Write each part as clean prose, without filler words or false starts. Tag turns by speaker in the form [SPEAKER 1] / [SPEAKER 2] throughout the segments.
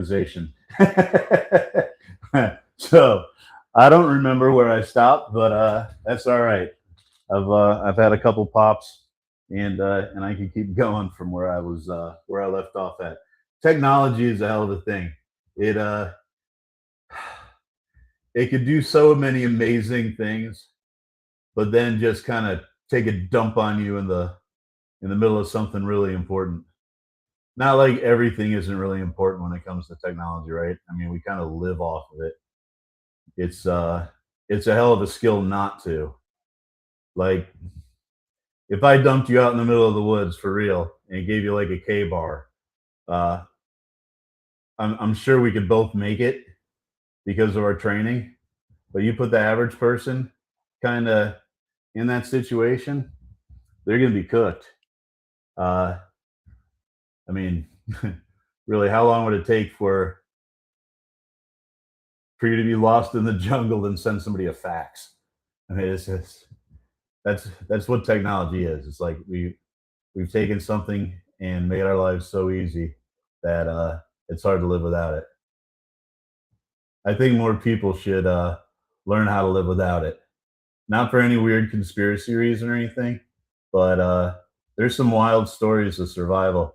[SPEAKER 1] organization. So I don't remember where I stopped, but that's all right. I've had a couple pops, and I can keep going from where I left off at. Technology is a hell of a thing. It it could do so many amazing things, but then just kind of take a dump on you in the middle of something really important. Not like everything isn't really important when it comes to technology, right? I mean, we kind of live off of it. It's uh it's a hell of a skill not to. Like if I dumped you out in the middle of the woods for real and gave you like a K bar, uh, I'm sure we could both make it because of our training. But you put the average person kind of in that situation, they're gonna be cooked. Uh, I mean, really, how long would it take for you to be lost in the jungle and send somebody a fax? I mean, it's just that's what technology is. It's like we've taken something and made our lives so easy that it's hard to live without it. I think more people should learn how to live without it. Not for any weird conspiracy reason or anything, but there's some wild stories of survival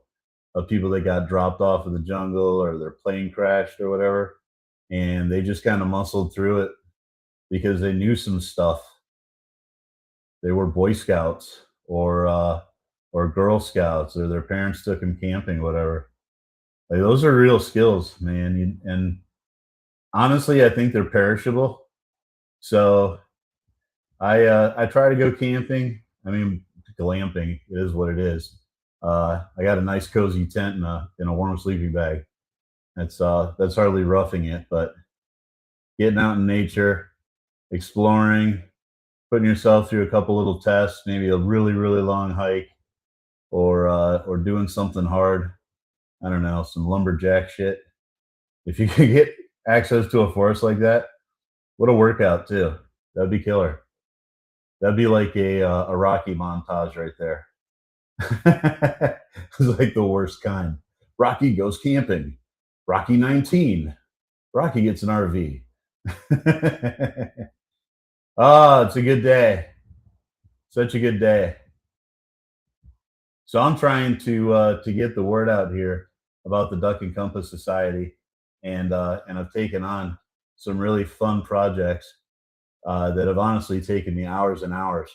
[SPEAKER 1] of people that got dropped off in the jungle or their plane crashed or whatever, and they just kind of muscled through it because they knew some stuff. They were Boy Scouts or Girl Scouts, or their parents took them camping, whatever. Like those are real skills, man. And honestly, I think they're perishable. So I try to go camping. I mean, glamping is what it is. I got a nice cozy tent and a warm sleeping bag. That's hardly roughing it, but getting out in nature, exploring, putting yourself through a couple little tests, maybe a really long hike, or doing something hard. I don't know, some lumberjack shit. If you could get access to a forest like that, what a workout too. That'd be killer. That'd be like a Rocky montage right there. It's like the worst kind. Rocky goes camping. Rocky 19. Rocky gets an RV. Oh, it's a good day. Such a good day. So I'm trying to get the word out here about the Duck and Compass Society, and I've taken on some really fun projects that have honestly taken me hours and hours.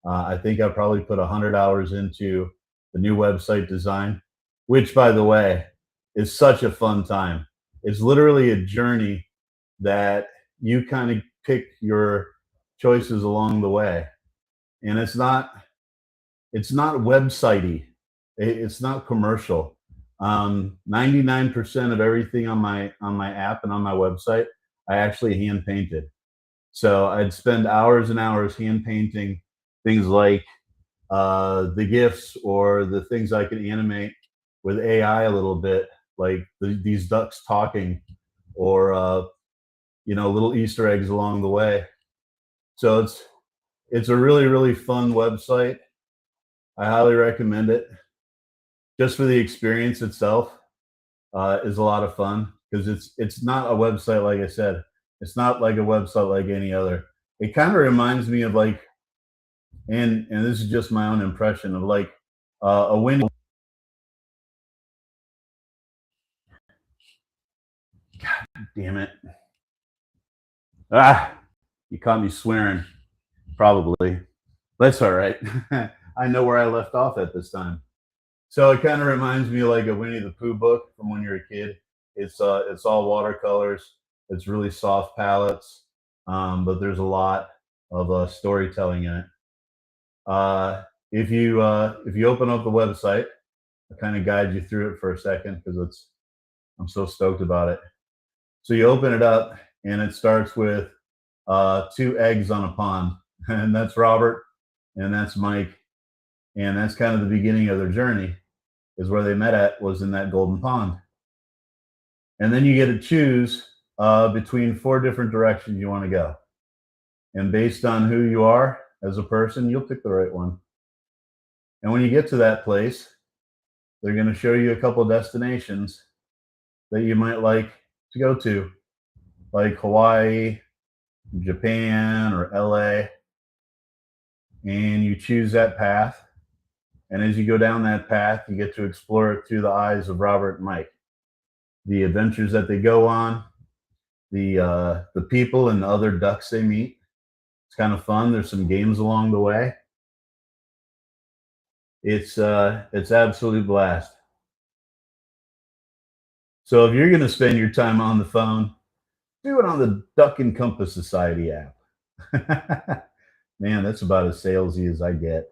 [SPEAKER 1] I think I probably put 100 hours into the new website design, which, by the way, is such a fun time. It's literally a journey that you kind of pick your choices along the way, and it's not websitey. It's not commercial. 99% of everything on my app and on my website, I actually hand painted. So I'd spend hours and hours hand painting things like the GIFs or the things I could animate with AI a little bit, like these ducks talking, or little Easter eggs along the way. So it's a really fun website. I highly recommend it. Just for the experience itself, is a lot of fun because it's not a website, like I said. It's not like a website like any other. It kind of reminds me of like, and this is just my own impression of like a Winnie. God damn it! Ah, you caught me swearing. Probably. That's all right. I know where I left off at this time. So it kind of reminds me of like a Winnie the Pooh book from when you're a kid. It's all watercolors. It's really soft palettes, but there's a lot of storytelling in it. If you open up the website, I kind of guide you through it for a second because I'm so stoked about it. So you open it up and it starts with two eggs on a pond, and that's Robert and that's Mike, and that's kind of the beginning of their journey. Is where they met at was in that golden pond, and then you get to choose between four different directions you want to go, and based on who you are as a person, you'll pick the right one. And when you get to that place, they're going to show you a couple destinations, that you might like to go to, like Hawaii, Japan, or LA, and you choose that path. And as you go down that path, you get to explore it through the eyes of Robert and Mike. The adventures that they go on, the people and the other ducks they meet. It's kind of fun. There's some games along the way. It's absolute blast. So if you're going to spend your time on the phone, do it on the Duck and Compass Society app. Man, that's about as salesy as I get.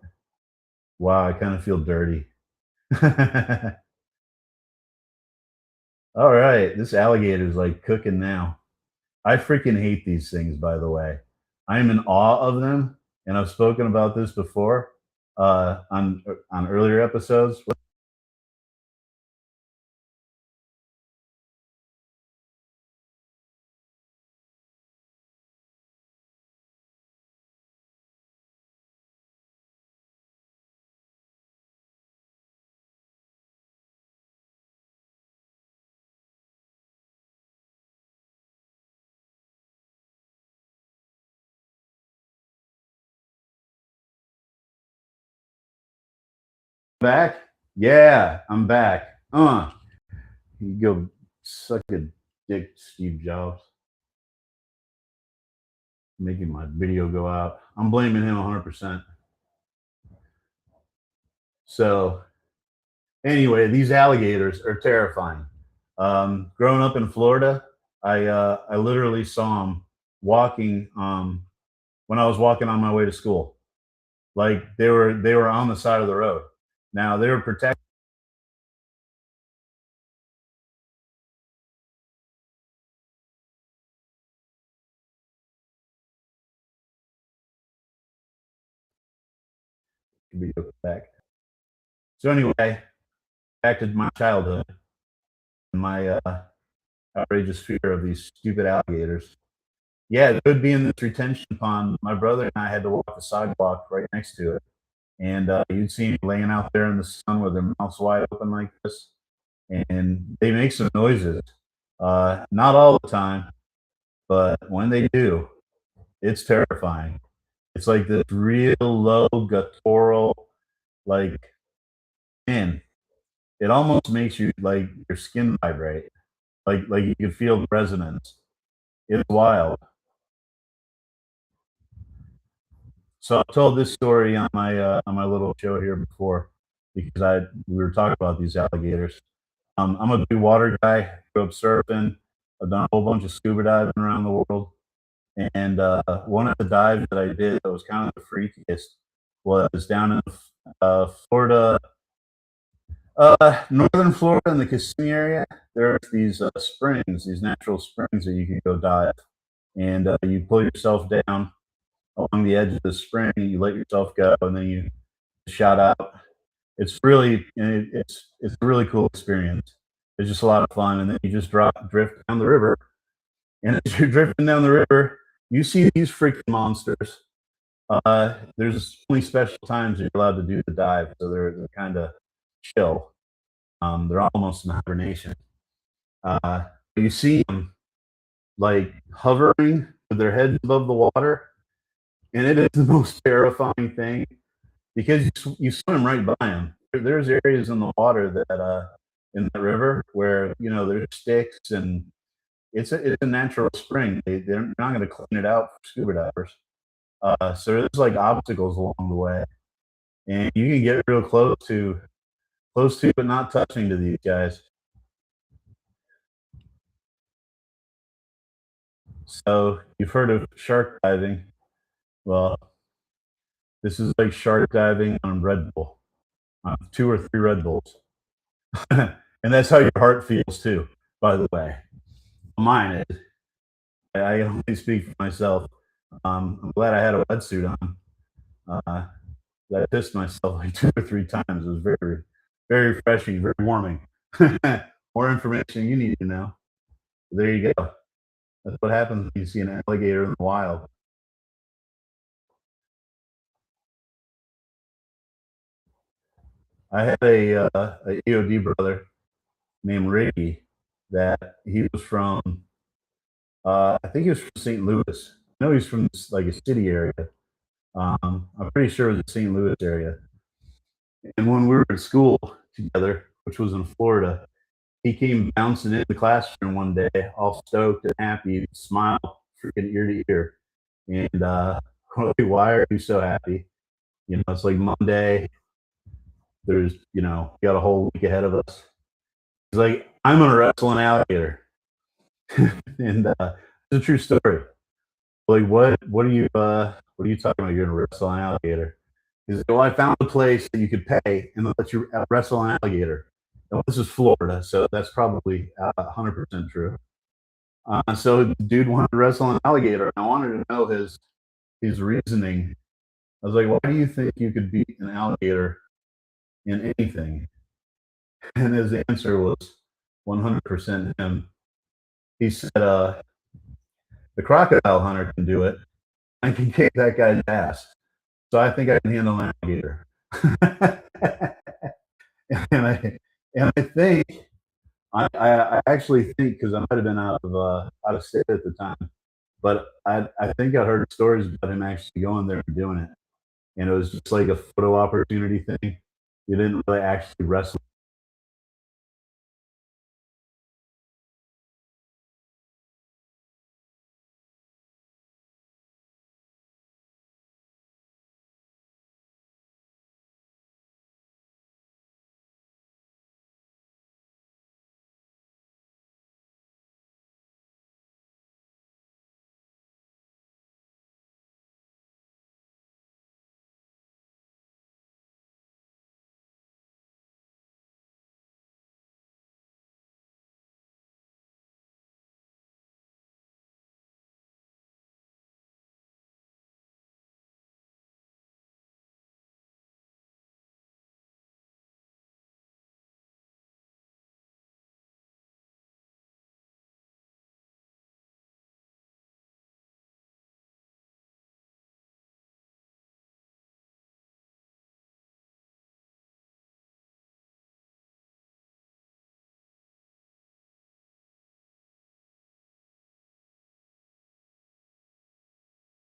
[SPEAKER 1] Wow, I kind of feel dirty. All right, this alligator's like cooking now. I freaking hate these things, by the way. I am in awe of them, and I've spoken about this before on earlier episodes. Back? Yeah, I'm back. You go suck a dick, Steve Jobs, making my video go out. I'm blaming him 100%. So anyway, these alligators are terrifying. Growing up in Florida, I literally saw them walking when I was walking on my way to school. Like they were on the side of the road. Now they were protected. Back. So anyway, back to my childhood and my outrageous fear of these stupid alligators. Yeah, it would be in this retention pond. My brother and I had to walk the sidewalk right next to it, and you'd see me laying out there in the sun with their mouths wide open like this, and they make some noises. Not all the time, but when they do, it's terrifying. It's like this real low guttural, like, man, it almost makes you like your skin vibrate, like you can feel the resonance. It's wild. So I've told this story on my little show here before because I we were talking about these alligators. I'm a big water guy. Grew up surfing. I've done a whole bunch of scuba diving around the world. And one of the dives that I did that was kind of the freakiest was down in Florida, northern Florida in the Kissimmee area. There's these springs, these natural springs that you can go dive. And you pull yourself down along the edge of the spring, you let yourself go, and then you shot out. It's a really cool experience. It's just a lot of fun, and then you just drift down the river, and as you're drifting down the river, you see these freaking monsters. There's only special times you're allowed to do the dive, so they're kind of chill. They're almost in hibernation. Uh, you see them like hovering with their heads above the water, and it is the most terrifying thing because you swim right by them. There's areas in the water that in the river where there's sticks and it's a natural spring. They're not going to clean it out for scuba divers. So there's like obstacles along the way, and you can get real close to, but not touching to these guys. So you've heard of shark diving? Well, this is like shark diving on Red Bull, on 2 or 3 Red Bulls, and that's how your heart feels too. By the way, mine is. I can only speak for myself. I'm glad I had a wetsuit on. Uh, I pissed myself like 2 or 3 times. It was very, very refreshing, very warming. More information you need to know. There you go. That's what happens when you see an alligator in the wild. I had a EOD brother named Ricky, that he was from. I think he was from St. Louis. I know he's from like a city area. I'm pretty sure it was the St. Louis area. And when we were in school together, which was in Florida, he came bouncing in the classroom one day, all stoked and happy, smile freaking ear to ear. And we're like, why are you so happy? You know, it's like Monday. There's, you know, we got a whole week ahead of us. He's like, I'm gonna wrestle an alligator, and it's a true story. Like, what are you talking about? You're gonna wrestle an alligator? He's like, well, I found a place that you could pay and they'll let you wrestle an alligator. Well, this is Florida, so that's probably 100% true. So the dude wanted to wrestle an alligator. I wanted to know his reasoning. I was like, why do you think you could beat an alligator in anything? And his answer was 100% him. He said, the crocodile hunter can do it. I can kick that guy's ass. So I think I can handle an alligator. and I think I actually think, because I might have been out of state at the time, but I think I heard stories about him actually going there and doing it, and it was just like a photo opportunity thing. You didn't really actually wrestle